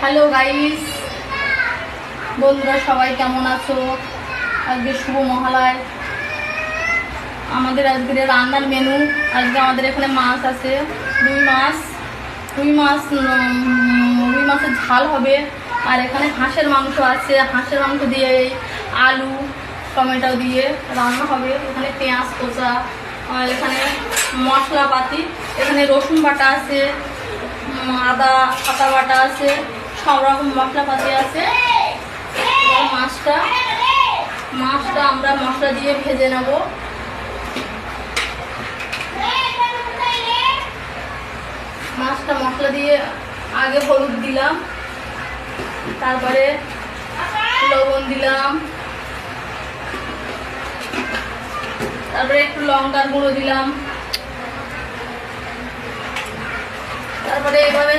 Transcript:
Hello guys, বন্ধুরা সবাই কেমন আছো? আজকে শুভ মহালয়। আমাদের আজকের রান্নার মেনু, আজকে আমাদের এখানে মাছ আছে, রুই মাছের ঝাল হবে। আর এখানে হাঁসের মাংস আছে, হাঁসের মাংস দিয়ে আলু টমেটো দিয়ে রান্না হবে। এখানে পেঁয়াজ কোচা, আর এখানে মশলাপাতি, এখানে রসুন বাটা আছে, আদা বাটা আছে, সব রকম মশলাপাতি আছে। মাছটা আমরা মশলা দিয়ে ভেজে নেব। মাছটা মশলা দিয়ে আগে হলুদ দিলাম, তারপরে লবণ দিলাম, তারপরে একটু লঙ্কার গুঁড়ো দিলাম, তারপরে এভাবে